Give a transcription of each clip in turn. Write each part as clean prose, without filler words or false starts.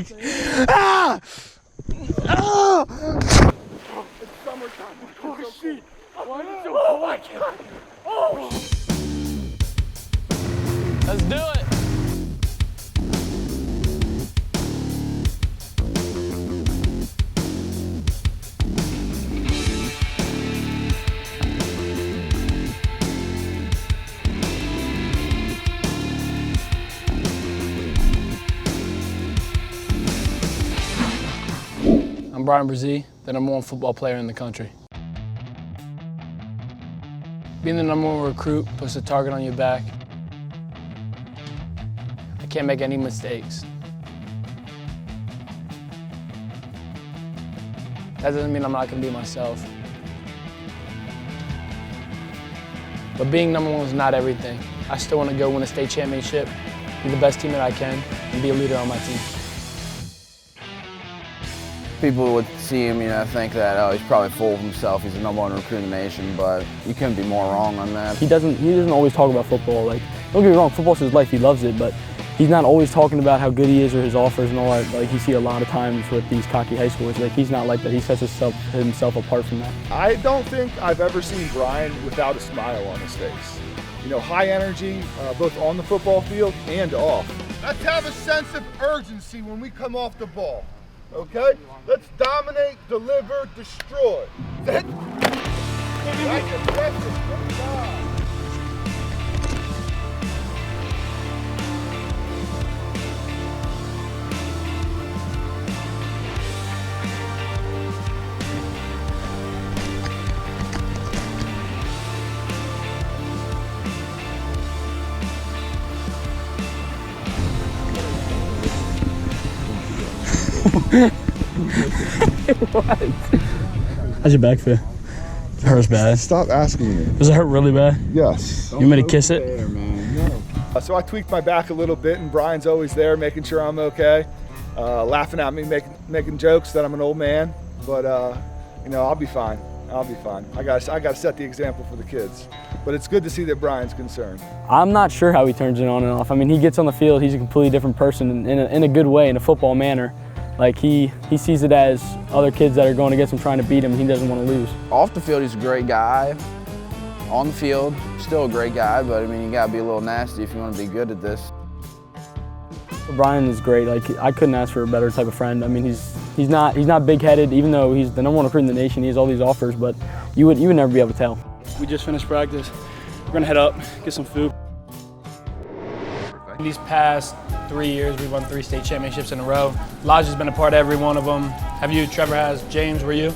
cheeks. Ah! Ah! It's summertime. Oh, shit. Why is it so cold? I can't. Oh, Let's do it. I'm Bryan Bresee, the #1 football player in the country. Being the #1 recruit puts a target on your back. I can't make any mistakes. That doesn't mean I'm not gonna be myself. But being #1 is not everything. I still wanna go win a state championship, be the best teammate I can, and be a leader on my team. People would see him, think that, oh, he's probably full of himself. He's the #1 recruit in the nation, but you couldn't be more wrong on that. He doesn't always talk about football. Like, don't get me wrong, football's his life. He loves it, but he's not always talking about how good he is or his offers and all that. Like, you see a lot of times with these cocky high schoolers. Like, he's not like that. He sets himself apart from that. I don't think I've ever seen Bryan without a smile on his face. High energy, both on the football field and off. Let's have a sense of urgency when we come off the ball, okay? Let's dominate, deliver, destroy. That's aggressive. Good job. What? How's your back feel? It hurts bad. Stop asking me. Does it hurt really bad? Yes. You want me to kiss it? So I tweaked my back a little bit, and Bryan's always there making sure I'm okay, laughing at me, making jokes that I'm an old man, but I'll be fine. I'll be fine. I gotta set the example for the kids. But it's good to see that Bryan's concerned. I'm not sure how he turns it on and off. I mean, he gets on the field, he's a completely different person in a good way, in a football manner. Like, he sees it as other kids that are going against him trying to beat him, and he doesn't want to lose. Off the field, he's a great guy. On the field, still a great guy, but you gotta be a little nasty if you want to be good at this. Bryan is great. Like, I couldn't ask for a better type of friend. I mean, he's not big-headed, even though he's the #1 recruit in the nation. He has all these offers, but you would never be able to tell. We just finished practice. We're gonna head up, get some food. These past 3 years, we've won 3 state championships in a row. Elijah's been a part of every one of them. Have you? Trevor has. James, were you?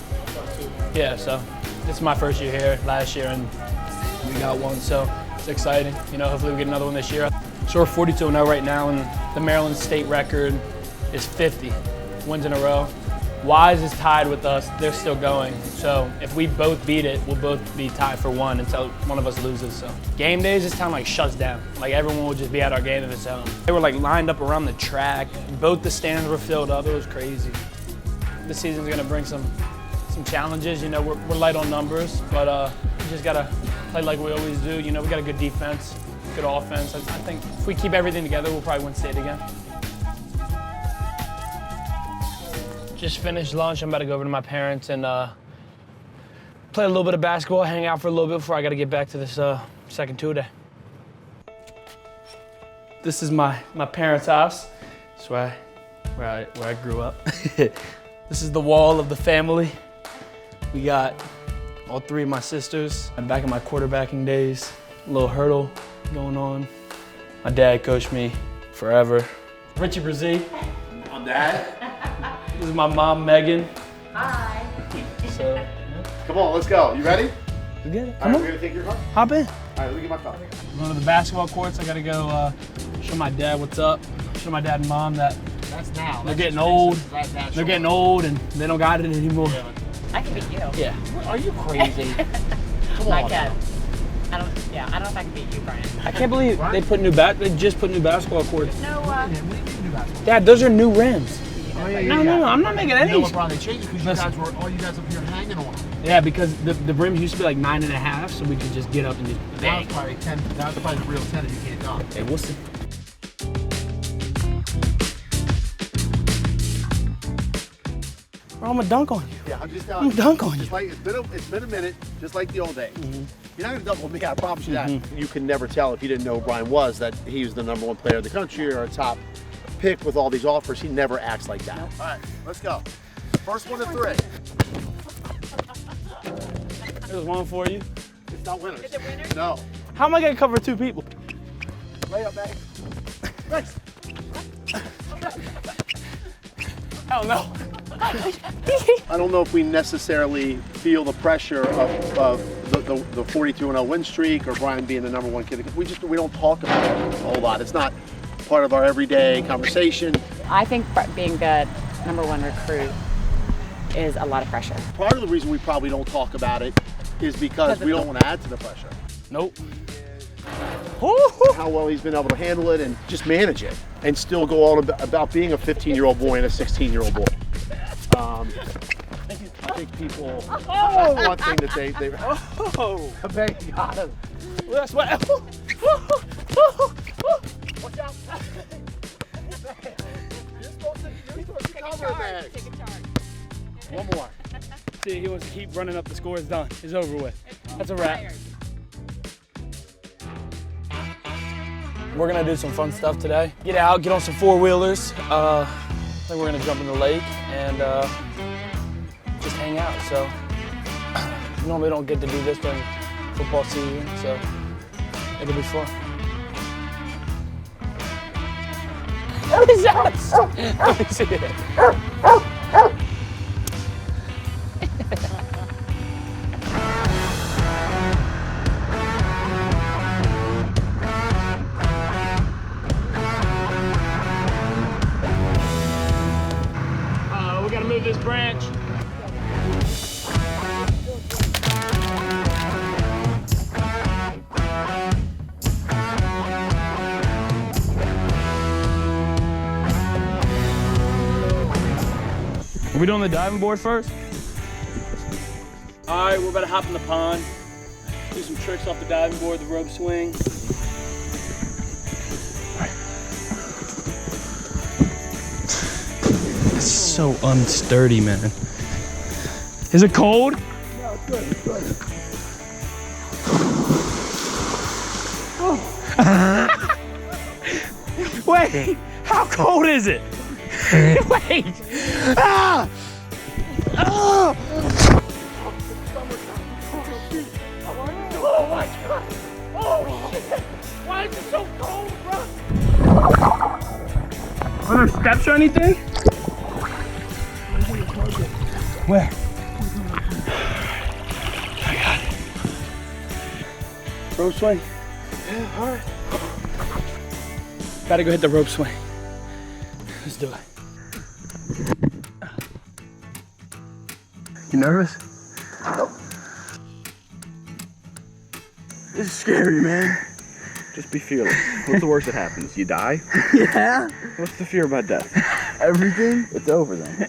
Yeah, so this is my first year here, last year, and we got one, so it's exciting. Hopefully we get another one this year. So we're 42-0 right now, and the Maryland state record is 50 wins in a row. Wise is tied with us. They're still going. So if we both beat it, we'll both be tied for 1 until one of us loses. So game days, this town shuts down. Like, everyone will just be at our game if it's home. They were lined up around the track. Both the stands were filled up. It was crazy. This season's gonna bring some challenges. We're light on numbers, but we just gotta play like we always do. We got a good defense, good offense. I think if we keep everything together, we'll probably win state again. Just finished lunch. I'm about to go over to my parents and play a little bit of basketball, hang out for a little bit before I got to get back to this second two-day. This is my parents' house. It's where I grew up. This is the wall of the family. We got all 3 of my sisters. I'm back in my quarterbacking days. A little hurdle going on. My dad coached me forever. Richie Bresee. I'm Dad. This is my mom, Megan. Hi. So, Come on, let's go. You ready? we get it. All Come right, on, we're gonna take your car. hop in. All right, let me get my phone. I'm going to the basketball courts. I got to go show my dad what's up. Show my dad and mom that That's now. they're getting old. They're getting old and they don't got it anymore. I can beat you. Yeah. Are you crazy? Come I on. can. I don't know if I can beat you, Bryan. I can't believe they just put new basketball courts. No, Dad, those are new rims. Oh, yeah, No, I'm not making any. You know what, Brian? They changed it because all you guys up here hanging on. Yeah, because the rims used to be like 9.5, so we could just get up and just Now bang. it's probably 10. Now it's probably the real 10 if you can't dunk. Hey, we'll see. Or I'm gonna dunk on you. Yeah, I'm just I'm gonna dunk on you. like, it's been a minute, just like the old days. You're not gonna dunk on me, I promise you that. You can never tell if you didn't know who Bryan was that he was the #1 player in the country or a top pick with all these offers. He never acts like that. All right, let's go. First one to 3. There's one for you. It's not winners. Is it winners? No. How am I gonna cover 2 people? Lay up, man. Thanks. Hell no. I don't know if we necessarily feel the pressure of the 42-0 win streak or Bryan being the #1 kid. We don't talk about it a whole lot. It's not part of our everyday conversation. I think being the #1 recruit is a lot of pressure. Part of the reason we probably don't talk about it is because we don't want to add to the pressure. Nope. How well he's been able to handle it and just manage it and still go on about being a 15-year-old boy and a 16-year-old boy. I think people, that's one thing that they baby got him. Well, that's what. Watch out. You're supposed to cover, man. Take a charge. One more. See, he wants to keep running up the score. It's done. It's over with. That's a wrap. We're gonna do some fun stuff today. Get out, get on some 4-wheelers. Then we're gonna jump in the lake and just hang out. So normally don't get to do this during football season, so it'll be fun. Let me see it. We gotta move this branch. Are we doing the diving board first? All right, we're about to hop in the pond. Do some tricks off the diving board, the rope swing. It's so unsturdy, man. Is it cold? No, it's good. It's good. Wait, how cold is it? Wait. Ah! Ah! Oh my God. Oh shit. Why is it so cold, bro? Are there steps or anything? Where? I got it. Rope swing. Yeah, all right. Gotta go hit the rope swing. Let's do it. You nervous? Nope. This is scary, man. Just be fearless. What's the worst that happens? You die? Yeah. What's the fear about death? Everything? It's over then.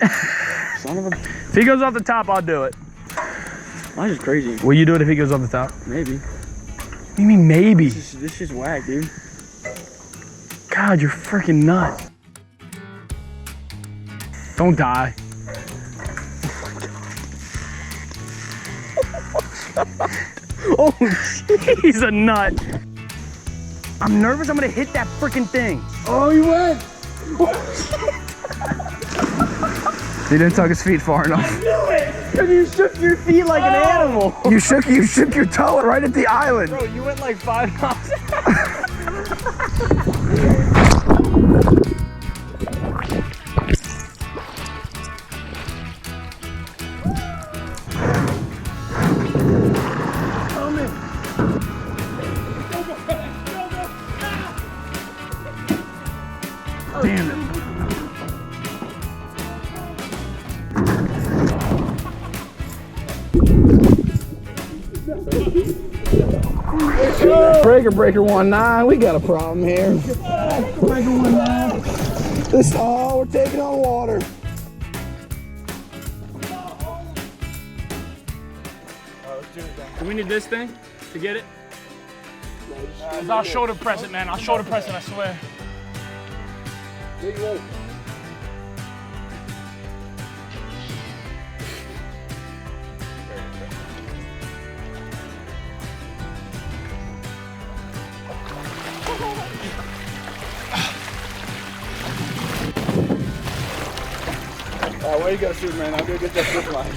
Son of a... If he goes off the top, I'll do it. Mine's just crazy. Will you do it if he goes off the top? Maybe. What do you mean maybe? This is whack, dude. God, you're freaking nuts. Don't die. Oh, he's a nut. I'm nervous I'm gonna hit that freaking thing. Oh, you went! He didn't tuck his feet far enough. I knew it! Because you shook your feet like an animal. You shook your toe right at the island. Bro, you went like 5 miles. Damn it. Breaker 19, we got a problem here. Breaker 19. We're taking on water. Do we need this thing to get it? I'll shoulder press it, man. I'll shoulder press it, I swear. Where you go, shoot, man? I'll go get that fifth line.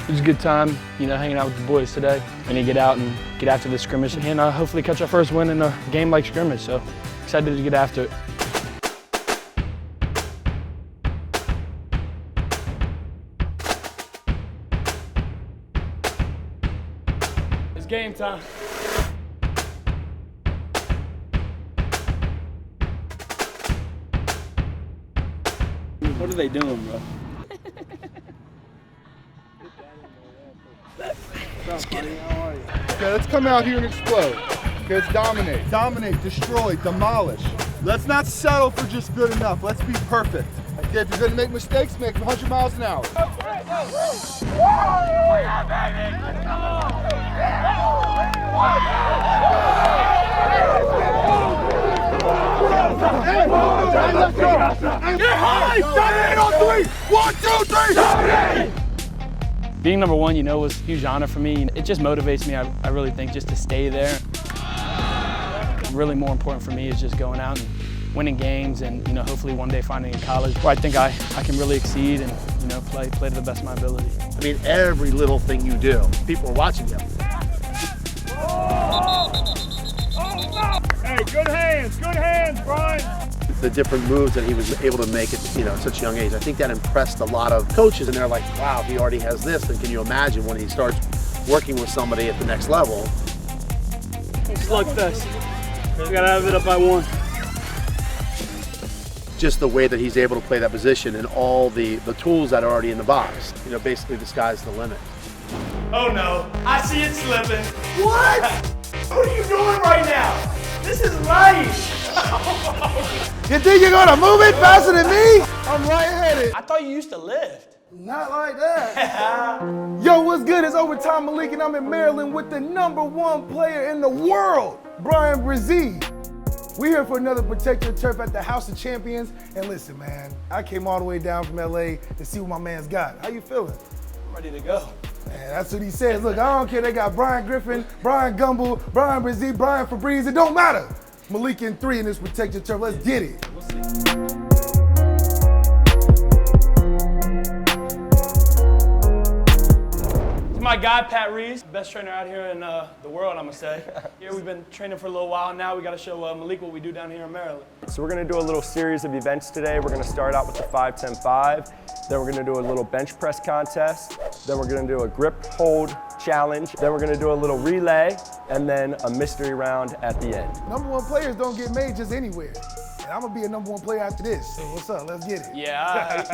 It was a good time, hanging out with the boys today. And to get out and get after the scrimmage and hopefully catch our first win in a game like scrimmage. So excited to get after it. It's game time. What are they doing, bro? Okay, let's come out here and explode. Okay, let's dominate. Dominate, destroy, demolish. Let's not settle for just good enough. Let's be perfect. Okay, if you're gonna make mistakes, make them 100 miles an hour. Get high! Dominate on three! 1, 2, 3! Being number one, was a huge honor for me. It just motivates me, I really think, just to stay there. Really more important for me is just going out and winning games and, hopefully one day finding a college where I think I can really exceed and, play to the best of my ability. I mean, every little thing you do, people are watching you. Hey, good hands, Bryan. The different moves that he was able to make at such a young age. I think that impressed a lot of coaches, and they're like, wow, he already has this, then can you imagine when he starts working with somebody at the next level? Slugfest. We gotta have it up by 1. Just the way that he's able to play that position and all the tools that are already in the box. Basically the sky's the limit. Oh no, I see it slipping. What? What are you doing right now? This is life. You think you're gonna move it faster than me? I'm right-headed. I thought you used to lift. Not like that. Yo, what's good? It's Overtime Malik, and I'm in Maryland with the #1 player in the world, Bryan Bresee. We're here for another Protect Your Turf at the House of Champions. And listen, man, I came all the way down from LA to see what my man's got. How you feeling? I'm ready to go. Man, that's what he says. Look, I don't care. They got Brian Griffin, Brian Gumble, Bryan Bresee, Brian Febreze. It don't matter. Malik in 3 in this Protect Your Turf. Let's get it. We'll see. My guy, Pat Reeves, best trainer out here in the world, I'm gonna say. Here we've been training for a little while now. We gotta show Malik what we do down here in Maryland. So we're gonna do a little series of events today. We're gonna start out with the 5-10-5. Then we're gonna do a little bench press contest. Then we're gonna do a grip hold challenge. Then we're gonna do a little relay, and then a mystery round at the end. #1 players don't get made just anywhere. And I'm gonna be a #1 player after this. So what's up? Let's get it. Yeah.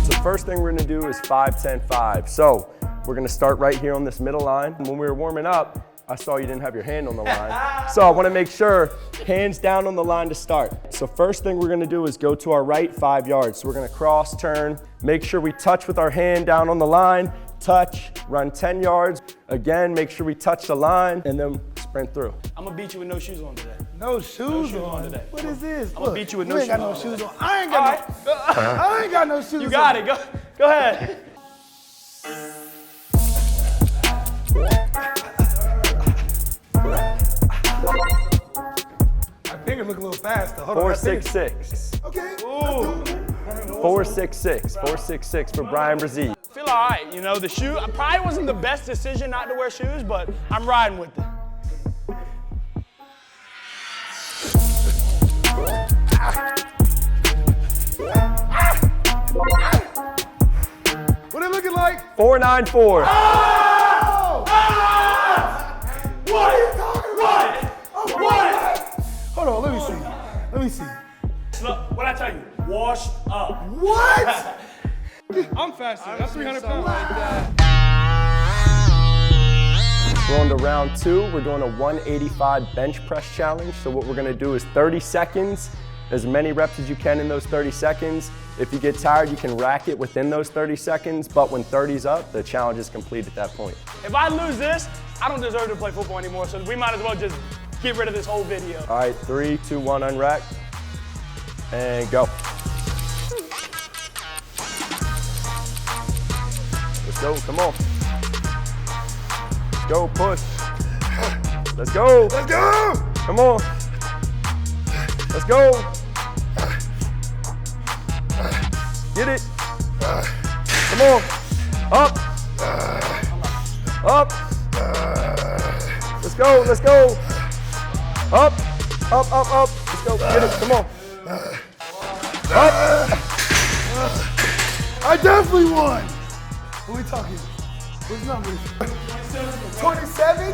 So the first thing we're gonna do is 5-10-5. So we're gonna start right here on this middle line. When we were warming up, I saw you didn't have your hand on the line. So I wanna make sure, hands down on the line to start. So first thing we're gonna do is go to our right 5 yards. So we're gonna cross, turn, make sure we touch with our hand down on the line, touch, run 10 yards. Again, make sure we touch the line, and then sprint through. I'm gonna beat you with no shoes on today. No shoes on today. What is this? I'm gonna beat you with no ain't got no shoes shoes on. I ain't got I ain't got no shoes on. You got it. Go ahead. My finger look a little faster. Hold 4-6-6. Okay. 4-6-6. 4-6-6 for Bryan Bresee. Feel all right, the shoe, probably wasn't the best decision not to wear shoes, but I'm riding with it. What it looking like? 4-9-4. Oh! What are you talking about? What? Hold on, let me see. Look, what'd I tell you? Washed up. What? I'm faster. That's 300 pounds. We're on to round 2. We're doing a 185 bench press challenge. So what we're gonna do is 30 seconds, as many reps as you can in those 30 seconds. If you get tired, you can rack it within those 30 seconds, but when 30's up, the challenge is complete at that point. If I lose this, I don't deserve to play football anymore, so we might as well just get rid of this whole video. All right, 3, 2, 1, unrack, and go. Let's go, come on. Go, push. Let's go. Let's go. Come on. Let's go. Get it. Come on. Up. Up. Let's go. Let's go. Up. Up, up, up. Let's go. Get it. Come on. Up. I definitely won. Who are we talking? What's number? 27?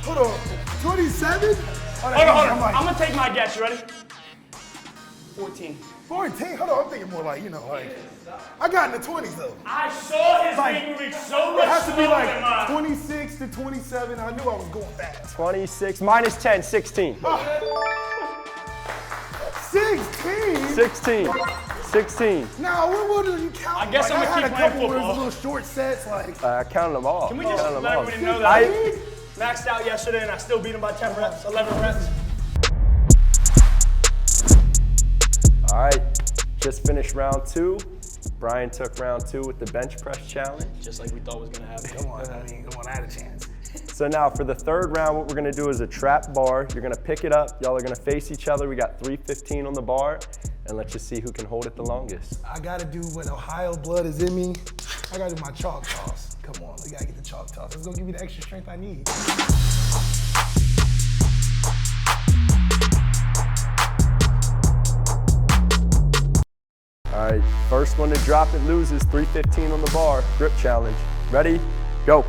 Hold on. 27? Hold on. I'm gonna take my guess. You ready? 14. 14? Hold on. I'm thinking more like, I got in the 20s though. I saw his feet moving so much. It has to be slower than like mine. 26 to 27. I knew I was going fast. 26 minus 10, 16. 16? 16. 16. Now, what do you count? I guess I'm gonna had keep a playing couple where it was football. little short sets, like. I counted them all. Can we just Counted them let all. everybody know that I maxed out yesterday and I still beat him by 10 reps, 11 reps? All right, just finished round 2. Brian took round 2 with the bench press challenge. Just like we thought was gonna happen. Come on, I had a chance. So now for the third round, what we're gonna do is a trap bar. You're gonna pick it up. Y'all are gonna face each other. We got 3:15 on the bar, and let's just see who can hold it the longest. I gotta do what Ohio blood is in me. I gotta do my chalk toss. Come on, we gotta get the chalk toss. It's gonna give me the extra strength I need. All right, first one to drop it loses. 3:15 on the bar. Grip challenge. Ready? Go.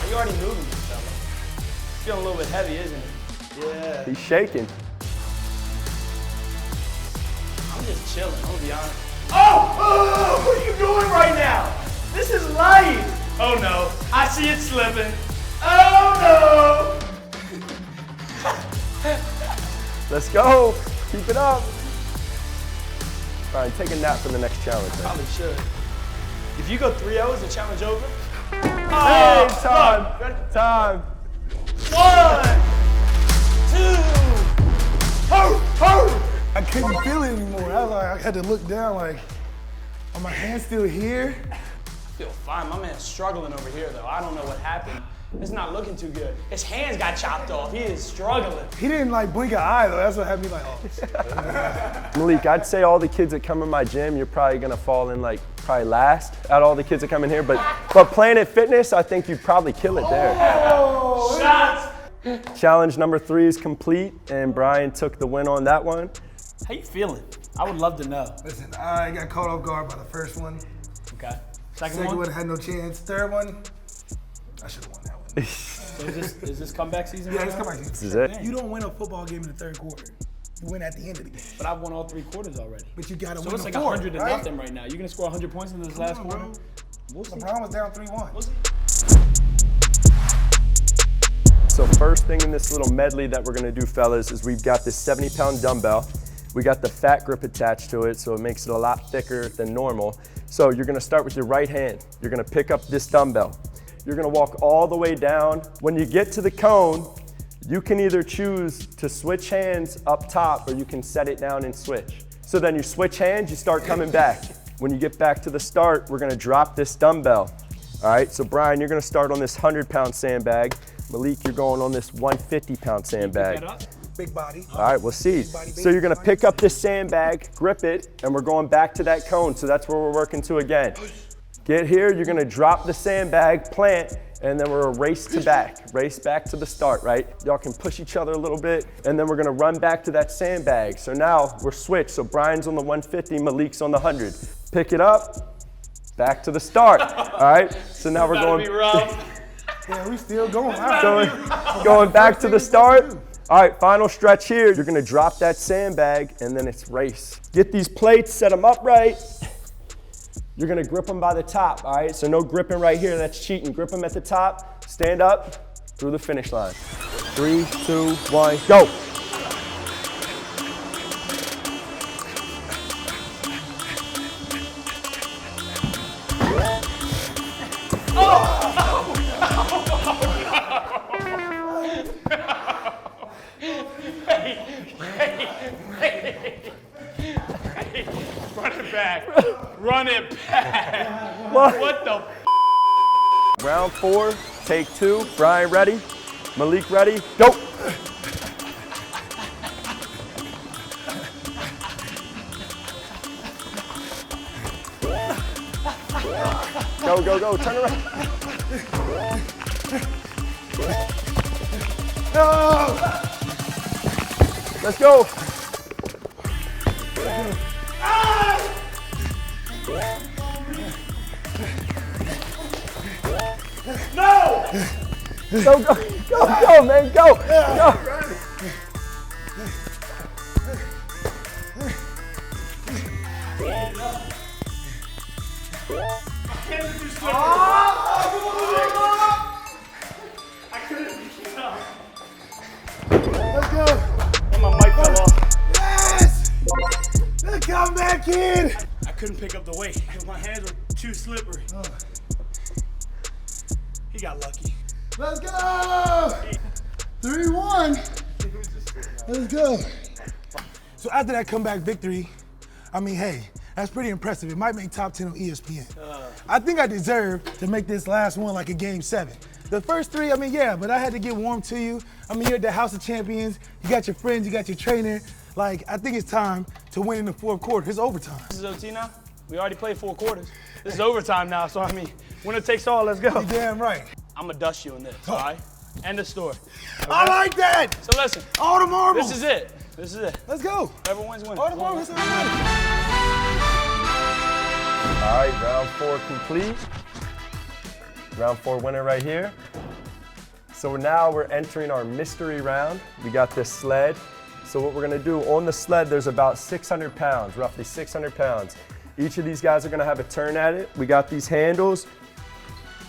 You already moving yourself. It's feeling a little bit heavy, isn't it? Yeah. He's shaking. I'm just chilling, I'm gonna be honest. Oh! What are you doing right now? This is life. Oh no, I see it slipping. Oh no! Let's go. Keep it up. All right, take a nap for the next challenge. Man. Probably should. If you go 3-0, is the challenge over? Hey, time. Time. 1, 2. I couldn't feel it anymore. I was like, I had to look down like, are my hands still here? I feel fine. My man's struggling over here, though. I don't know what happened. It's not looking too good. His hands got chopped off. He is struggling. He didn't like blink an eye though. That's what had me like, oh. Malik, I'd say all the kids that come in my gym, you're probably gonna fall in like probably last out of all the kids that come in here. But Planet Fitness, I think you'd probably kill it there. Oh, shots! Challenge number 3 is complete, and Brian took the win on that one. How you feeling? I would love to know. Listen, I got caught off guard by the first one. Okay. Second Second one? one had no chance. Third one, I should have won that one. So is this comeback season? Yeah, right it's now? comeback season. This is it. You don't win a football game in the third quarter. You win at the end of the game. But I've won all 3 quarters already. But you gotta So win it's the like fourth, 100 to right? nothing right now. You're gonna score 100 points in this last quarter? Bro. We'll see. LeBron was down 3-1. We'll see. So first thing in this little medley that we're gonna do, fellas, is we've got this 70-pound dumbbell. We got the fat grip attached to it, so it makes it a lot thicker than normal. So you're gonna start with your right hand. You're gonna pick up this dumbbell. You're gonna walk all the way down. When you get to the cone, you can either choose to switch hands up top or you can set it down and switch. So then you switch hands, you start coming back. When you get back to the start, we're gonna drop this dumbbell. All right, so Brian, you're gonna start on this 100-pound sandbag. Malik, you're going on this 150-pound sandbag. Big body. All right, we'll see. So you're gonna pick up this sandbag, grip it, and we're going back to that cone. So that's where we're working to again. Get here, you're gonna drop the sandbag, plant, and then we're gonna race back to the start, right? Y'all can push each other a little bit, and then we're gonna run back to that sandbag. So now we're switched. So Brian's on the 150, Malik's on the 100. Pick it up, back to the start. All right, so now we're going. Yeah, we still going. Going back to the start. All right, final stretch here. You're gonna drop that sandbag and then it's race. Get these plates, set them upright. You're gonna grip them by the top, all right? So no gripping right here, that's cheating. Grip them at the top, stand up, through the finish line. 3, 2, 1, go. Run it back. What the f? Round 4, take 2. Brian ready? Malik ready? Go. Go, go, go. Turn around. No! Let's go. No! Go, go, go, go, man, go. Go. I couldn't pick it up. Let's go. And my mic fell off. Yes! The comeback kid. I couldn't pick up the weight. My hands were too slippery. He got lucky. Let's go. 3-1. Let's go. So after that comeback victory, I mean, hey, that's pretty impressive. It might make top 10 on ESPN. I think I deserve to make this last one like a game 7. The first 3, I mean, yeah, but I had to get warm to you. I mean, you're at the House of Champions. You got your friends, you got your trainer. Like, I think it's time to win in the 4th quarter. It's overtime. This is OT now? We already played 4 quarters. This is overtime now, so I mean, winner takes all, let's go. You're damn right. I'm gonna dust you in this, all right? End of story. Okay? I like that. So listen. All the marbles. This is it. This is it. Let's go. Whoever wins, wins. All the marbles. All right, round 4 complete. Round 4 winner right here. So now we're entering our mystery round. We got this sled. So what we're gonna do, on the sled, there's about 600 pounds, roughly 600 pounds. Each of these guys are gonna have a turn at it. We got these handles.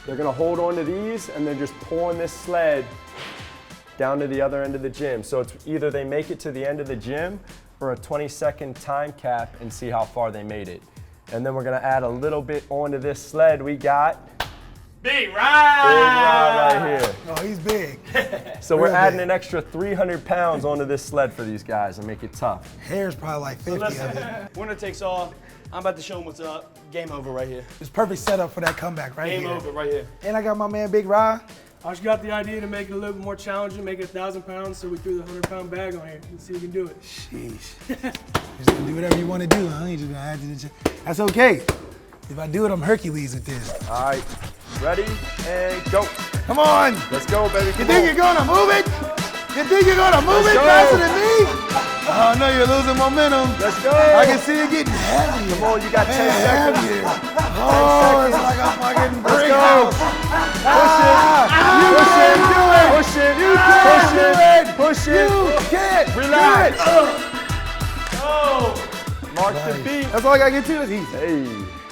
They're gonna hold on to these and then just pulling this sled down to the other end of the gym. So it's either they make it to the end of the gym or a 20-second time cap and see how far they made it. And then we're gonna add a little bit onto this sled. We got Big Rod! Big Rod right here. Oh, he's big. So we're adding an extra 300 pounds onto this sled for these guys and make it tough. Hair's probably like 50 of it. Winner takes all. I'm about to show him what's up. Game over right here. It's perfect setup for that comeback right Game here. over right here. And I got my man Big Rod. I just got the idea to make it a little bit more challenging, make it 1,000 pounds, so we threw the 100-pound bag on here and see if we can do it. Sheesh. You're just gonna do whatever you want to do, huh? You just gonna add to the That's okay. If I do it, I'm Hercules at this. All right, ready and go. Come on. Let's go, baby. You think you're gonna move it? You think you're gonna move it faster than me? Oh no, you're losing momentum. Let's go. I can see it getting heavier. Come on, you got 10 seconds. Heavier. Oh, it's like a fucking brick go. house. Push it. You Push can't it. do it. Push it. You can't Push do it. it. Push it. You can't Relax. do it. Oh! Mark the beat. That's all I gotta get to is easy. Hey.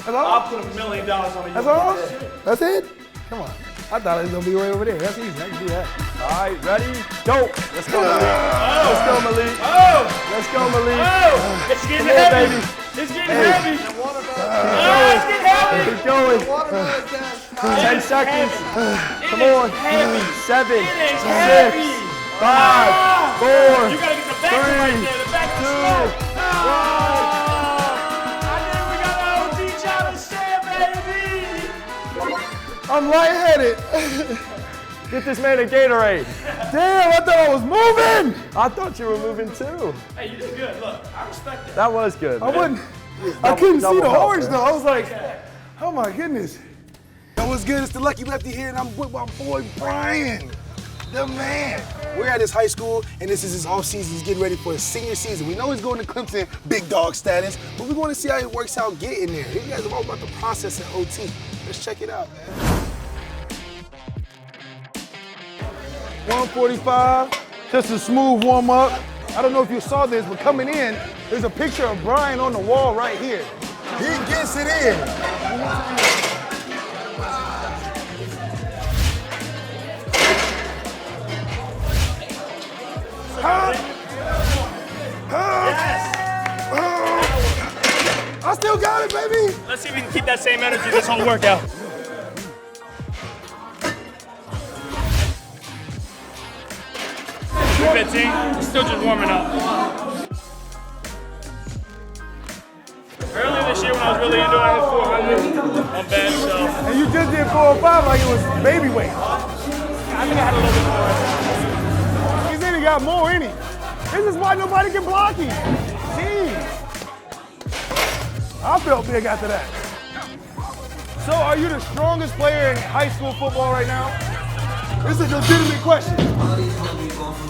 That's all? I'll put $1 million on you. That's all? That's it? Come on. I thought it was gonna be way over there. That's easy. I can do that. All right, ready? Go. Let's go, Malik. Let's go, Malik. Oh! Let's go, Malik. Oh! It's getting Come here, heavy. baby. It's getting heavy. Oh, it's getting heavy. Keep going. 10 seconds. Come on. 7, 6, 5, 4, You gotta get the back right there. The back is slow. I'm lightheaded. Get this man a Gatorade. Damn, I thought I was moving. I thought you were moving too. Hey, you did good. Look, I respect it. That was good. I man. I couldn't see the double help, orange man. though. I was like, oh my goodness. Yo, what's good? It's the Lucky Lefty here, and I'm with my boy Bryan, the man. We're at his high school, and this is his off season. He's getting ready for his senior season. We know he's going to Clemson, big dog status, but we want to see how it works out getting there. You guys are all about the process at OT. Let's check it out, man. 145, just a smooth warm up. I don't know if you saw this, but coming in, there's a picture of Bryan on the wall right here. He gets it in. I still got it, baby. Let's see if we can keep that same energy this whole workout. Still just warming up. Earlier this year when I was really into it, I hit 400 on bench, so. And you just did 405 like it was baby weight. I think I had a little bit more. He said he got more in him. This is why nobody can block him. Jeez. I felt big after that. So are you the strongest player in high school football right now? This is a legitimate question.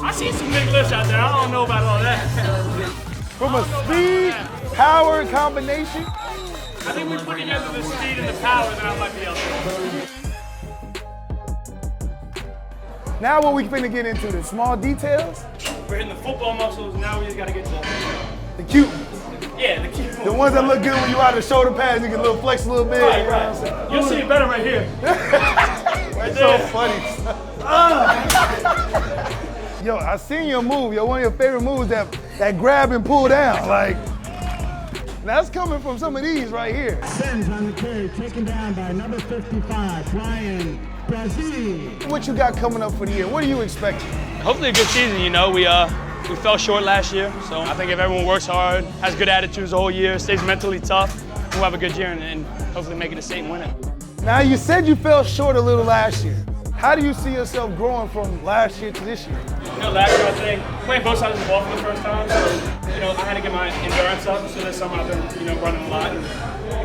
I see some big lifts out there. I don't know about all that. From a speed, power combination? I think we put together the speed and the power, then I might be able to. Now what we finna get into, the small details? We're hitting the football muscles, now we just gotta get to the cute ones. Yeah, the cute ones. The ones that look good when you out of the shoulder pads, you can little flex a little bit. Right, right. You'll see it better right here. Right It's there. so funny. Yo, I seen your move. Yo, one of your favorite moves, that grab and pull down. Like, that's coming from some of these right here. Sends on the carry, taken down by number 55, Bryan Bresee. What you got coming up for the year? What are you expecting? Hopefully a good season, you know. We fell short last year, so I think if everyone works hard, has good attitudes the whole year, stays mentally tough, we'll have a good year and hopefully make it a state and win it. Now, you said you fell short a little last year. How do you see yourself growing from last year to this year? You know, last year I think playing both sides of the ball for the first time, so you know I had to get my endurance up. So this summer I've been running a lot and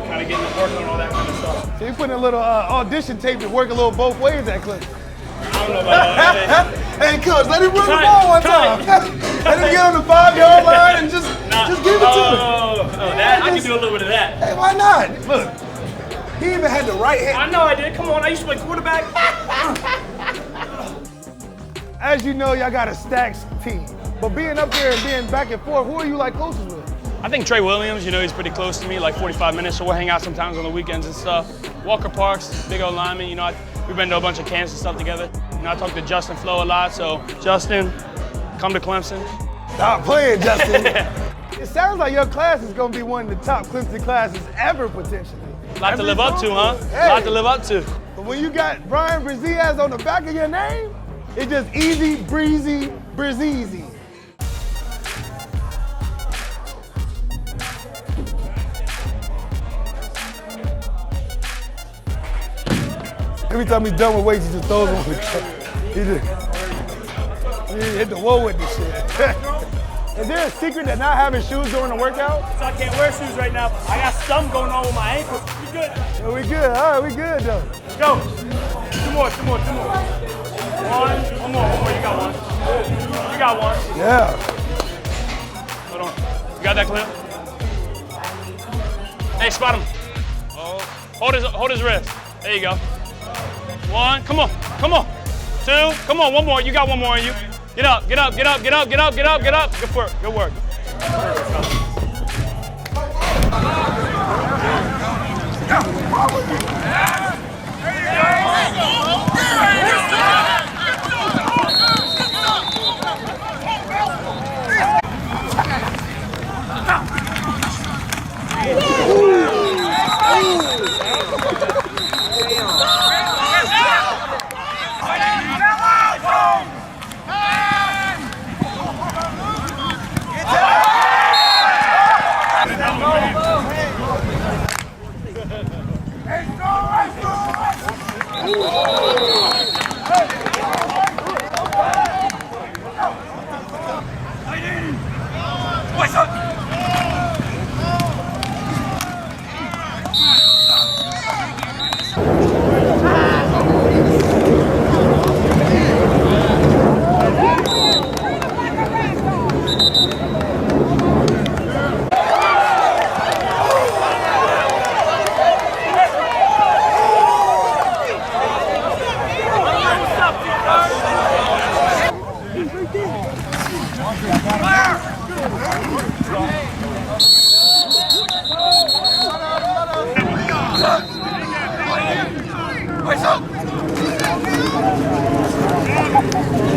kind of getting to work on all that kind of stuff. So you're putting a little audition tape to work a little both ways at Clemson. I don't know about that. Hey, coach, let him run the ball one time. Let him get on the 5-yard line and just give it to him. Oh, that I can do a little bit of that. Hey, why not? Look, he even had the right hand. I know I did. Come on, I used to play quarterback. As you know, y'all got a stacked team. But being up there and being back and forth, who are you like closest with? I think Trey Williams, you know, he's pretty close to me, like 45 minutes, so we'll hang out sometimes on the weekends and stuff. Walker Parks, big old lineman, you know, we've been to a bunch of camps and stuff together. You know, I talk to Justin Flo a lot, so Justin, come to Clemson. Stop playing, Justin. It sounds like your class is going to be one of the top Clemson classes ever, potentially. A lot to live up to, huh? A lot to live up to. But when you got Bryan Bresee on the back of your name, it's just easy, breezy, breezy. Every time he's done with weights, he just throws one. He hit the wall with this shit. Is there a secret to not having shoes during the workout? So I can't wear shoes right now. I got something going on with my ankles. We good? Yeah, we good. All right, we good though. Go. Two more. One more. You got one. You got one. Yeah. Hold on. You got that, Clem? Hey, spot him. Oh, hold his wrist. There you go. One, come on. Two, come on, one more. You got one more in you. Get up. Good work.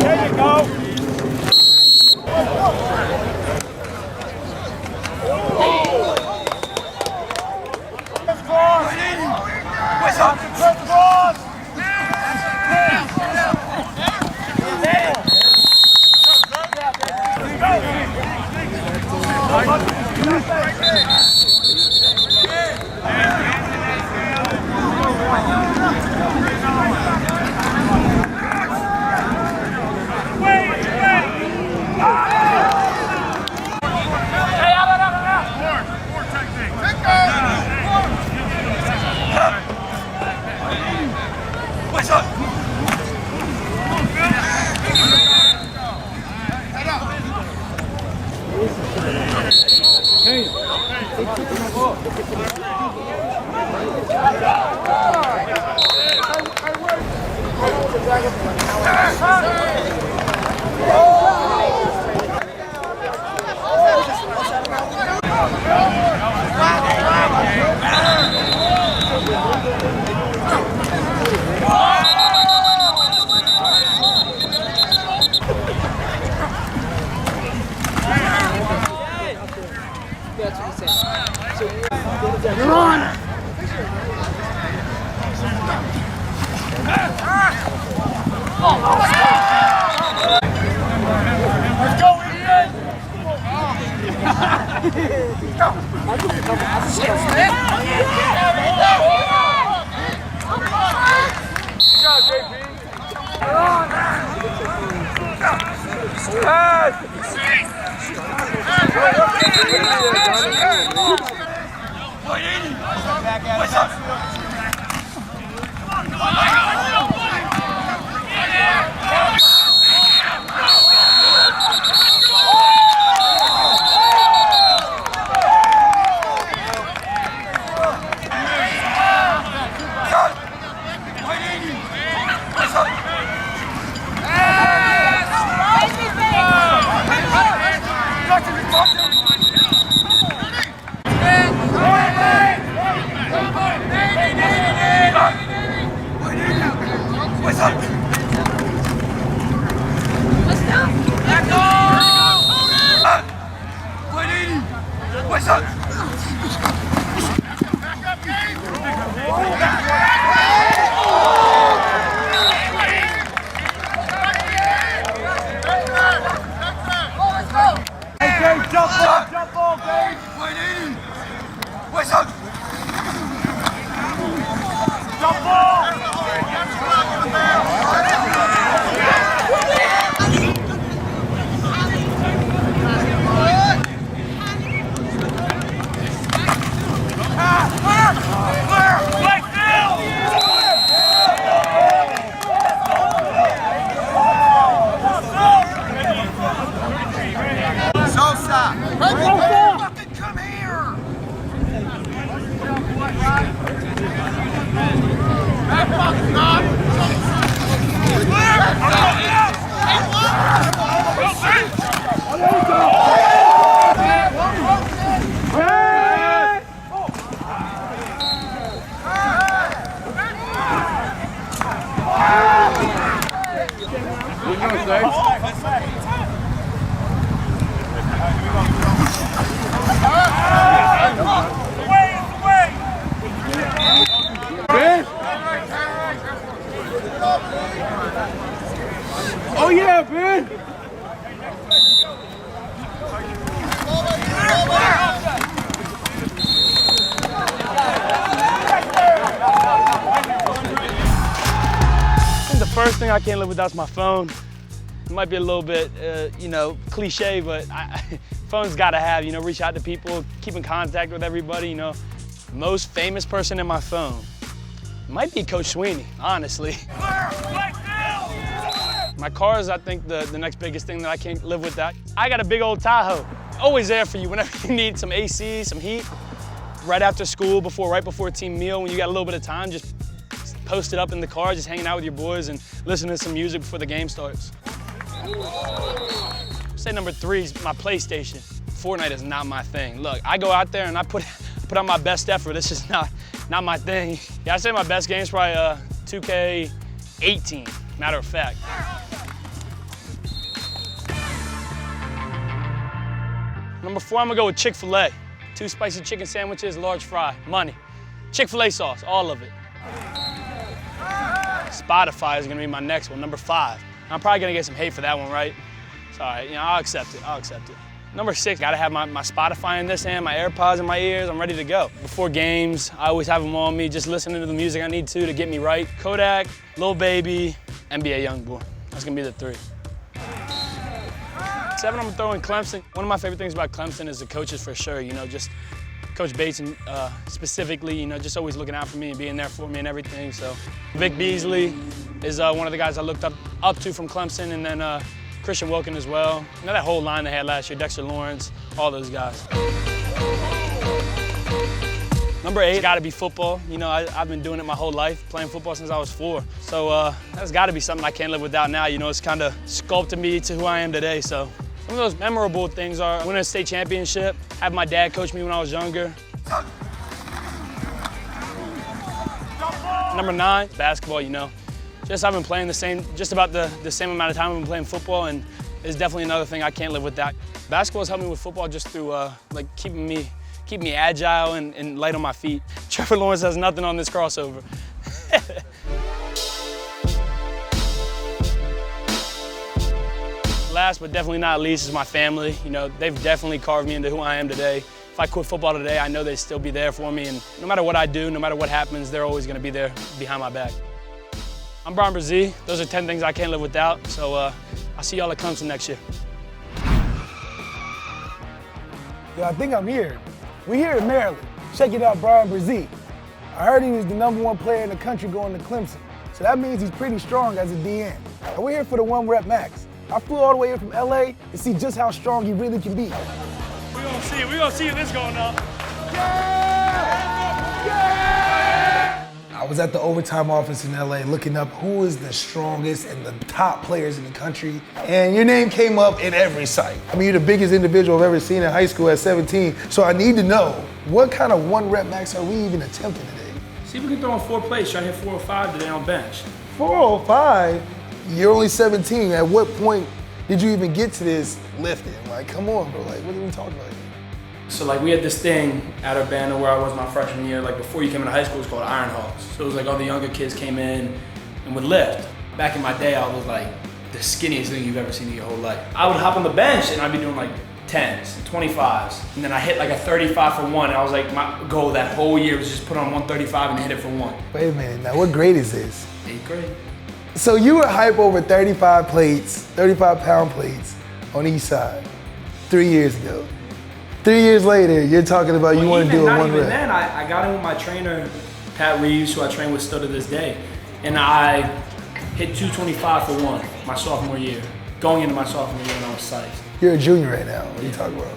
There you go. Wait! You're on! Let's go, Ian! Good job, JP. What's up? What's up? What's up? Hey, jump ball, babe. What's up? Jump ball. Oh yeah, Ben! I think the first thing I can't live without is my phone. It might be a little bit, cliche, but phone's gotta have, reach out to people, keep in contact with everybody, Most famous person in my phone might be Coach Sweeney, honestly. My car is, I think, the next biggest thing that I can't live without. I got a big old Tahoe, always there for you whenever you need some AC, some heat. Right after school, right before team meal, when you got a little bit of time, just post it up in the car, just hanging out with your boys and listening to some music before the game starts. Say number 3 is my PlayStation. Fortnite is not my thing. Look, I go out there and I put on my best effort. It's just not my thing. Yeah, I say my best game is probably 2K18, matter of fact. Number 4, I'm gonna go with Chick-fil-A. 2 spicy chicken sandwiches, large fry, money. Chick-fil-A sauce, all of it. Spotify is gonna be my next one, number 5. I'm probably gonna get some hate for that one, right? It's all right, I'll accept it. Number 6, gotta have my Spotify in this hand, my AirPods in my ears, I'm ready to go. Before games, I always have them on me, just listening to the music I need to get me right. Kodak, Lil Baby, NBA Youngboy. That's gonna be the 3. 7, I'm gonna throw in Clemson. One of my favorite things about Clemson is the coaches for sure, just Coach Bates specifically, just always looking out for me and being there for me and everything, so. Vic Beasley is one of the guys I looked up to from Clemson, and then Christian Wilkin as well. That whole line they had last year, Dexter Lawrence, all those guys. Number 8, got to be football. You know, I've been doing it my whole life, playing football since I was 4. So that's got to be something I can't live without now. You know, it's kind of sculpted me to who I am today. So some of those memorable things are winning a state championship, having my dad coach me when I was younger. Number 9, basketball, you know. I've been playing just about the same amount of time I've been playing football, and it's definitely another thing I can't live without. Basketball has helped me with football just through like keeping me agile and light on my feet. Trevor Lawrence has nothing on this crossover. Last but definitely not least is my family. You know, they've definitely carved me into who I am today. If I quit football today, I know they'd still be there for me, and no matter what I do, no matter what happens, they're always gonna be there behind my back. I'm Bryan Bresee. Those are 10 things I can't live without, so I'll see y'all at Clemson next year. Yo, I think I'm here. We here in Maryland, checking out Bryan Bresee. I heard he was the #1 player in the country going to Clemson, so that means he's pretty strong as a DN. And we're here for the 1 rep max. I flew all the way here from LA to see just how strong he really can be. We're gonna see if this going up. I was at the overtime office in LA looking up who is the strongest and the top players in the country, and your name came up in every site. I mean, you're the biggest individual I've ever seen in high school at 17, so I need to know, what kind of 1 rep max are we even attempting today? See if we can throw in 4 plates. Try to hit 405 today on bench. 405? You're only 17. At what point did you even get to this lifting? Like, come on, bro. Like, what are we talking about here? So like we had this thing at Urbana where I was my freshman year, like before you came into high school, it was called Iron Hawks. So it was like all the younger kids came in and would lift. Back in my day, I was like the skinniest thing you've ever seen in your whole life. I would hop on the bench and I'd be doing like 10s, 25s, and then I hit like a 35 for 1. And I was like, my goal that whole year was just put on 135 and hit it for 1. Wait a minute, now what grade is this? 8th grade. So you were hype over 35 plates, 35-pound plates on each side 3 years ago. 3 years later, you're talking about you want to do a 1 rep. Not even then, I got in with my trainer, Pat Reeves, who I train with still to this day, and I hit 225 for 1 my sophomore year, going into my sophomore year when I was psyched. You're a junior right now, what are you talking about?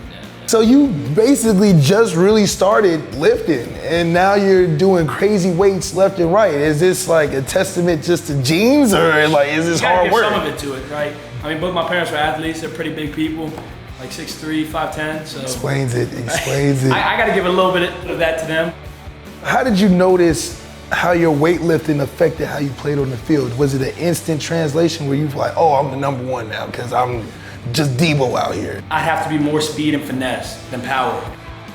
So you basically just really started lifting, and now you're doing crazy weights left and right. Is this like a testament just to genes, or like is this hard work? Some of it to it, right? I mean, both my parents were athletes. They're pretty big people, like 6'3", 5'10". So Explains it. I got to give a little bit of that to them. How did you notice how your weightlifting affected how you played on the field? Was it an instant translation where you were like, oh, I'm the #1 now because I'm just Debo out here? I have to be more speed and finesse than power.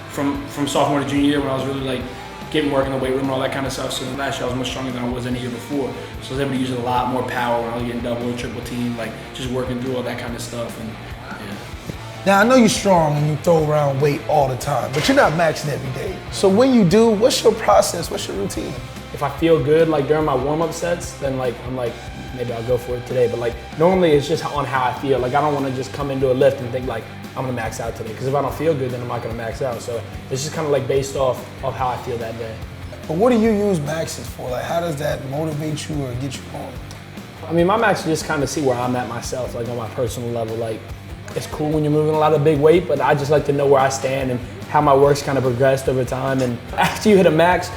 From sophomore to junior year, when I was really like getting work in the weight room and all that kind of stuff. So last year I was much stronger than I was any year before. So I was able to use a lot more power when I was getting double or triple team, like just working through all that kind of stuff. And yeah. Now I know you're strong and you throw around weight all the time, but you're not maxing every day. So when you do, what's your process? What's your routine? If I feel good, like during my warm-up sets, then like I'm like, maybe I'll go for it today. But like normally it's just on how I feel. Like I don't want to just come into a lift and think like I'm gonna max out today. Because if I don't feel good, then I'm not gonna max out. So it's just kind of like based off of how I feel that day. But what do you use maxes for? Like how does that motivate you or get you going? I mean, my max is just kind of see where I'm at myself, like on my personal level. Like it's cool when you're moving a lot of big weight, but I just like to know where I stand and how my work's kind of progressed over time. And after you hit a max,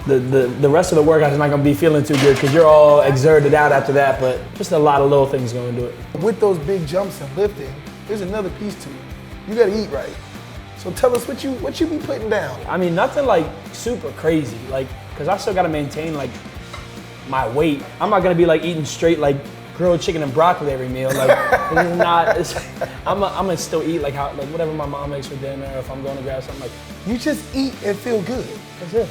the rest of the workout is not gonna be feeling too good because you're all exerted out after that, but just a lot of little things go into it. With those big jumps and lifting, there's another piece to it. You gotta eat right. So tell us what you be putting down. I mean, nothing like super crazy, like, cause I still gotta maintain like my weight. I'm not gonna be like eating straight like grilled chicken and broccoli every meal. Like, it's not, I'm gonna still eat like whatever my mom makes for dinner, or if I'm going to grab something like. You just eat and feel good. That's it.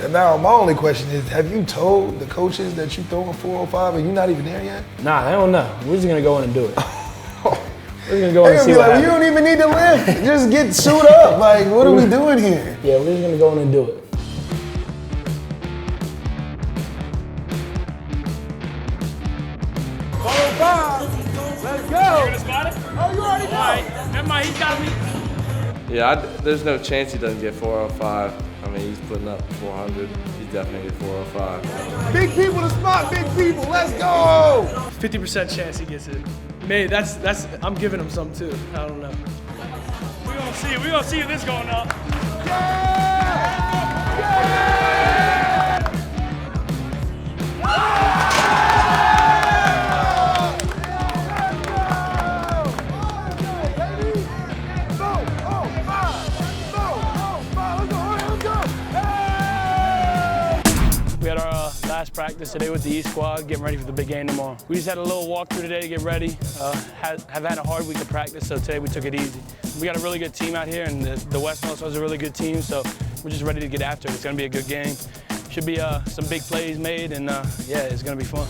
And now my only question is, have you told the coaches that you throwing 405 and you're not even there yet? Nah, I don't know. We're just gonna go in and do it. We're gonna go in and see what happens. You don't even need to lift. Just get suit up. Like, what are we doing here? Yeah, we're just gonna go in and do it. Let's go. You gonna spot it? Oh, you already know. All right. Never mind, he's got me. Yeah, there's no chance he doesn't get 405. I mean, he's putting up 400. He's definitely get 405. Big people to spot big people. Let's go. 50% chance he gets it. Maybe that's I'm giving him some too. I don't know. We're We're gonna see if this going up. We had our last practice today with the E squad, getting ready for the big game tomorrow. We just had a little walkthrough today to get ready. Have had a hard week of practice, so today we took it easy. We got a really good team out here, and the West also has a really good team, so we're just ready to get after it. It's gonna be a good game. Should be some big plays made, and yeah, it's gonna be fun.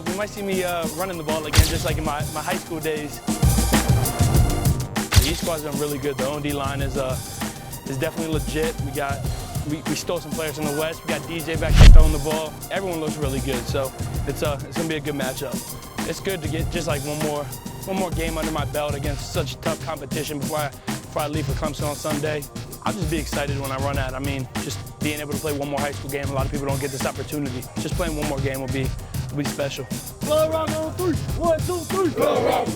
We might see me running the ball again, just like in my high school days. The E squad's been really good. The O&D line is definitely legit. We stole some players from the West. We got DJ back there throwing the ball. Everyone looks really good, so it's gonna be a good matchup. It's good to get just like one more game under my belt against such tough competition before I leave for Clemson on Sunday. I'll just be excited when I run out. I mean, just being able to play one more high school game. A lot of people don't get this opportunity. Just playing one more game will be special. Go around on 3. 1, 2, 3. Go around.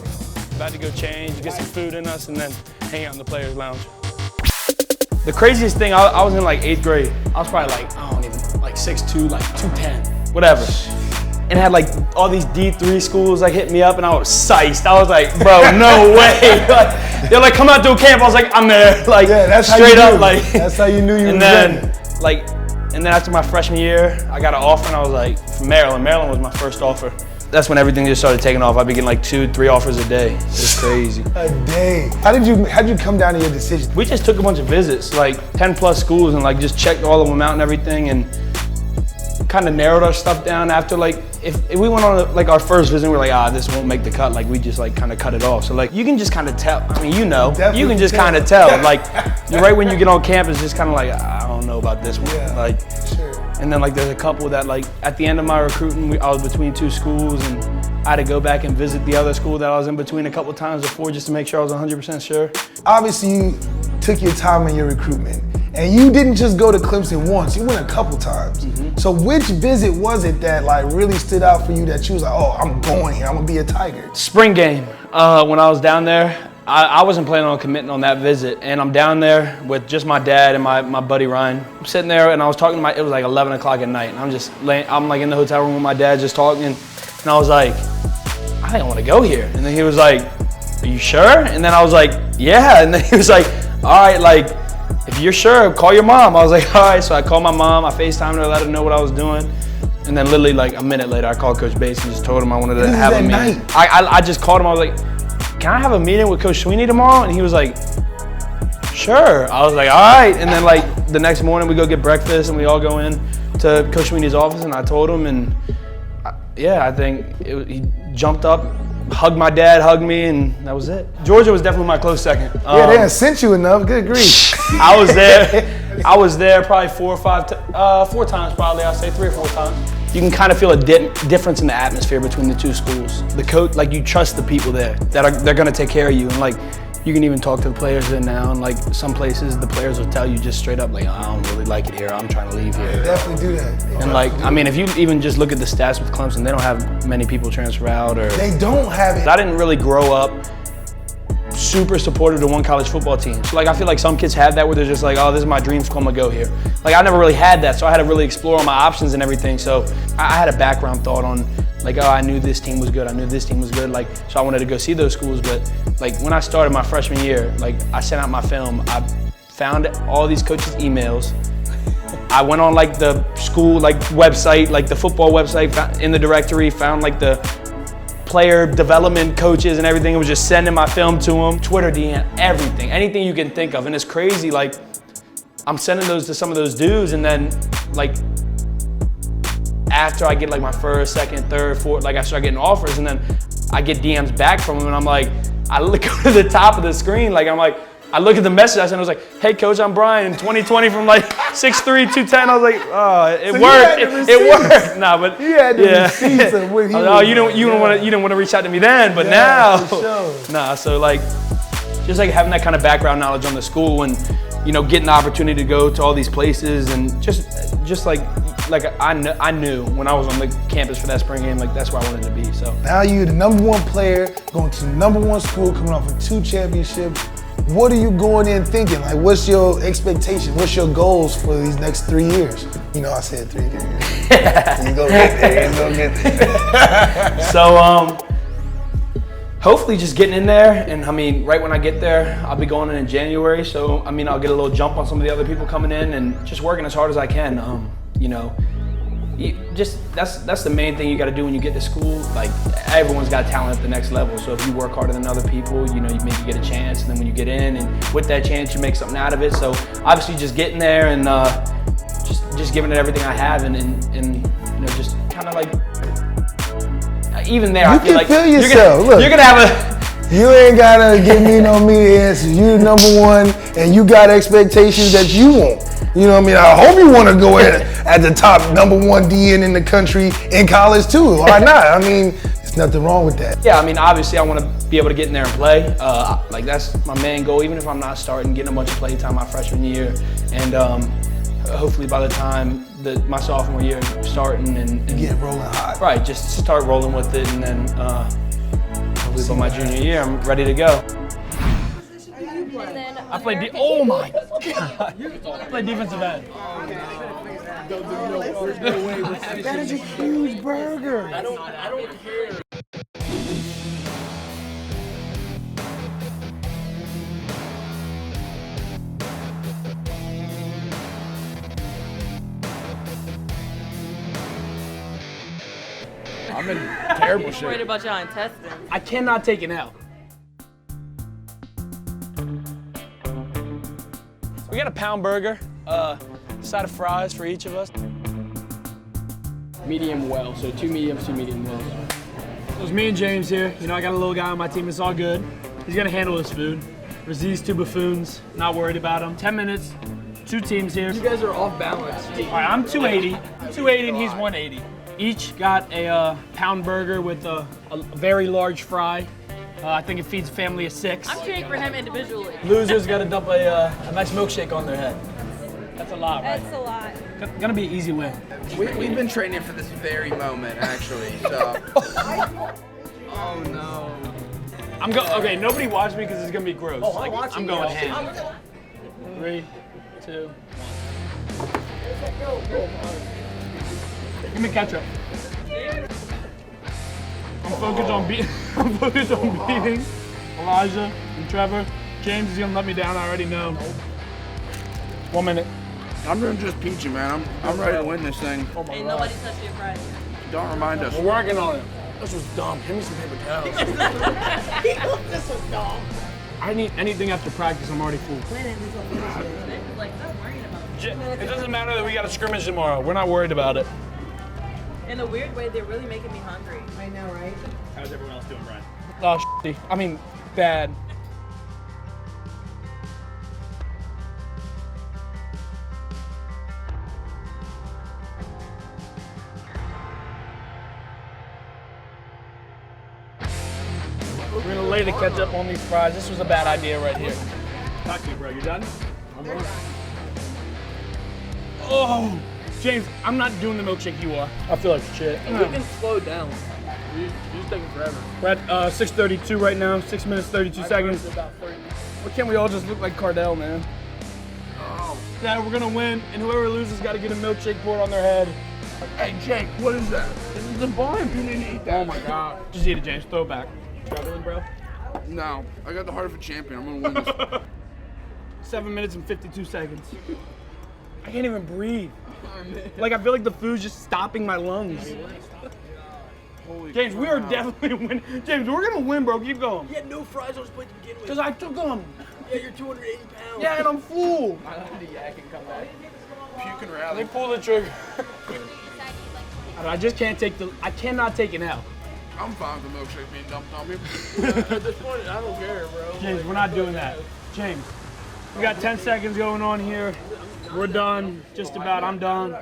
About to go change, get some food in us, and then hang out in the players' lounge. The craziest thing, I was in like 8th grade. I was probably like, I don't even, like 6'2", like 210, whatever. And had like all these D3 schools like hit me up, and I was psyched. I was like, bro, no way. Like, they're like, come out to a camp. I was like, I'm there. Like, yeah, that's straight how you up. Like, that's how you knew you and were then, ready. like, and then after my freshman year, I got an offer, and I was like, from Maryland. Maryland was my first offer. That's when everything just started taking off. I'd be getting like 2-3 offers a day. It's crazy. A day. How did you come down to your decision? We just took a bunch of visits, like 10+ schools, and like just checked all of them out and everything, and kind of narrowed our stuff down after like, if we went on like our first visit, we were like, this won't make the cut. Like we just like kind of cut it off. So like you can just kind of tell. I mean, you can just kind of tell. Like you're right when you get on campus, just kind of like, I don't know about this one. Yeah, like, sure. And then like there's a couple that like at the end of my recruiting, I was between 2 schools, and I had to go back and visit the other school that I was in between a couple times before, just to make sure I was 100% sure. Obviously, you took your time in your recruitment, and you didn't just go to Clemson once, you went a couple times. So which visit was it that like really stood out for you, that you was like, oh, I'm going here, I'm gonna be a Tiger? Spring game, when I was down there, I wasn't planning on committing on that visit, and I'm down there with just my dad and my buddy Ryan. I'm sitting there, and I was talking to it was like 11 o'clock at night, and I'm like in the hotel room with my dad just talking, and I was like, I think I want to go here. And then he was like, are you sure? And then I was like, yeah. And then he was like, all right, like, if you're sure, call your mom. I was like, all right. So I called my mom, I FaceTimed her, let her know what I was doing. And then literally like a minute later, I called Coach Bates and just told him I wanted to have a meeting. I just called him, I was like, can I have a meeting with Coach Sweeney tomorrow? And he was like, sure. I was like, all right. And then like the next morning we go get breakfast, and we all go in to Coach Sweeney's office, and I told him, and yeah, I think he jumped up, hugged my dad, hugged me, and that was it. Georgia was definitely my close second. Yeah, they didn't sent you enough, good grief. I was there probably 4 times probably, I'll say 3 or 4 times. You can kind of feel a difference in the atmosphere between the 2 schools. The coach, like you trust the people there, they're gonna take care of you, and like, you can even talk to the players there now, and like some places the players will tell you just straight up like, I don't really like it here, I'm trying to leave here. They definitely do that. And like, I mean, if you even just look at the stats with Clemson, they don't have many people transfer out, or they don't have it. I didn't really grow up super supportive to one college football team. So like, I feel like some kids have that where they're just like, oh, this is my dream school, I'm gonna go here. Like I never really had that, so I had to really explore all my options and everything. So I had a background thought on like, oh, I knew this team was good, I knew this team was good, like, so I wanted to go see those schools. But like when I started my freshman year, like I sent out my film, I found all these coaches' emails. I went on like the school like website, like the football website, in the directory, found like the player development coaches and everything, and was just sending my film to them, Twitter DM, everything, anything you can think of. And it's crazy, like I'm sending those to some of those dudes, and then like after I get like my first, second, third, fourth, like I start getting offers, and then I get DMs back from them, and I'm like, I look to the top of the screen, like I'm like, I look at the message I sent, I was like, hey coach, I'm Bryan in 2020 from like 6'3", 210. I was like, oh, it worked. It worked. Nah, but you had the receipts of what he was. Oh, you didn't want to reach out to me then, but now, sure. Nah. So like, just like having that kind of background knowledge on the school, and you know, getting the opportunity to go to all these places, and just like I knew when I was on the campus for that spring game, like that's where I wanted to be. So now you're the #1 player, going to the #1 school, coming off of 2 championships. what are you going in thinking? Like, what's your expectation? What's your goals for these next 3 years? You know, I said 3 years. You go get there, you go get there. So, hopefully just getting in there, and I mean, right when I get there, I'll be going in January, so I mean, I'll get a little jump on some of the other people coming in, and just working as hard as I can. You know, that's the main thing you got to do when you get to school. Like, everyone's got talent at the next level, so if you work harder than other people, you know, you maybe get a chance, and then when you get in, and with that chance, you make something out of it. So obviously, just getting there and just giving it everything I have, and you know, just kind of like. Even there, I feel like you're gonna have a. You ain't gotta give me no media answers. You're #1, and you got expectations that you want. You know what I mean? I hope you want to go at the top #1 DN in the country in college too. Why not? I mean, there's nothing wrong with that. Yeah, I mean, obviously, I want to be able to get in there and play. Like, that's my main goal. Even if I'm not starting, getting a bunch of play time my freshman year, and hopefully by the time my sophomore year starting and get rolling hot. Right, just start rolling with it, and then for my junior year, I'm ready to go. I played oh my God. I played defensive end. That is a huge burger. I don't care. I'm in terrible shape. Worried about your intestines. I cannot take an L. We got a pound burger, side of fries for each of us. Medium well, so 2 mediums, 2 medium wells. So it's me and James here. You know, I got a little guy on my team, it's all good. He's gonna handle his food. Bresee's 2 buffoons, not worried about him. 10 minutes, 2 teams here. You guys are off balance. All right, I'm 280. I'm 280 and he's 180. Each got a pound burger with a very large fry. I think it feeds a family of 6. I'm cheering for him individually. Losers got to dump a nice milkshake on their head. That's a lot, right? That's a lot. Gonna be an easy win. We've been training for this very moment, actually. So. Oh no. Okay, nobody watch me because it's gonna be gross. Oh, I'm going ham. 3, 2, 1. Give me ketchup. I'm focused on beating Elijah and Trevor. James is gonna let me down, I already know. 1 minute. I'm gonna just peach you, man. I'm ready to win this thing. Oh my Ain't God. nobody touched your fries. Don't remind us. We're working on it. This was dumb. Give me some paper towels. This was dumb. I need anything after practice, I'm already full. Like, stop worrying about It doesn't matter that we got a scrimmage tomorrow. We're not worried about it. In a weird way, they're really making me hungry. I know, right? How's everyone else doing, Brian? Oh, shitty. I mean, bad. We're gonna lay the ketchup on these fries. This was a bad idea right here. Talk to you, bro. You done? Oh, James, I'm not doing the milkshake you are. I feel like shit. We can slow down. You're just taking forever. We're at 6:32 right now, 6 minutes, 32 seconds. Why can't we all just look like Cardell, man? Oh. Yeah, we're gonna win, and whoever loses got to get a milkshake poured on their head. Hey, Jake, what is that? This is the bomb. You didn't eat that. Oh my God. Just eat it, James. Throw it back. Struggling, bro? No, I got the heart of a champion. I'm gonna win this. 7 minutes and 52 seconds. I can't even breathe. Like, I feel like the food's just stopping my lungs. James, we are definitely winning. James, we're gonna win, bro. Keep going. You had no fries on his plate to begin with. Because I took them. Yeah, you're 280 pounds. Yeah, and I'm full. The yak can come back. Puke and They rally. pull the trigger. I just can't I cannot take an L. I'm fine with the milkshake being dumped on me. At this point, I don't care, bro. James, we're not doing that. James, we got 10 seconds going on here. We're done, just about. I'm done.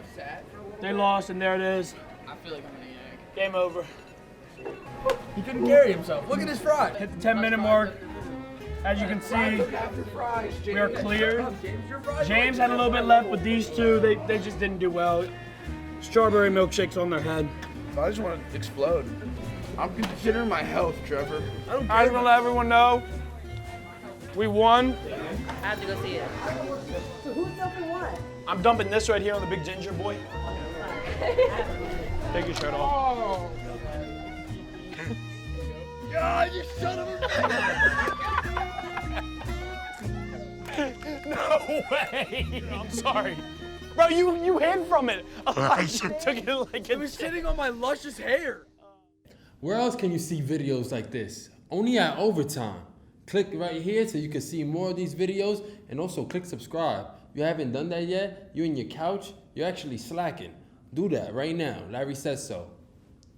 They lost, and there it is. I feel like I'm gonna yak. Game over. He couldn't carry himself. Look at his fry. Hit the 10-minute mark. As you can see, we are cleared. James had a little bit left, but these two, they just didn't do well. Strawberry milkshakes on their head. I just want to explode. I'm considering my health, Trevor. I just want to let everyone know, We won. I have to go see it. So who's dumping what? I'm dumping this right here on the big ginger boy. Take your shirt off. Oh. God, you son of a No way. I'm sorry. Bro, you hid from it. Elijah took it like it was sitting on my luscious hair. Where else can you see videos like this? Only at Overtime. Click right here so you can see more of these videos, and also click subscribe. If you haven't done that yet, you're in your couch, you're actually slacking. Do that right now. Larry says so.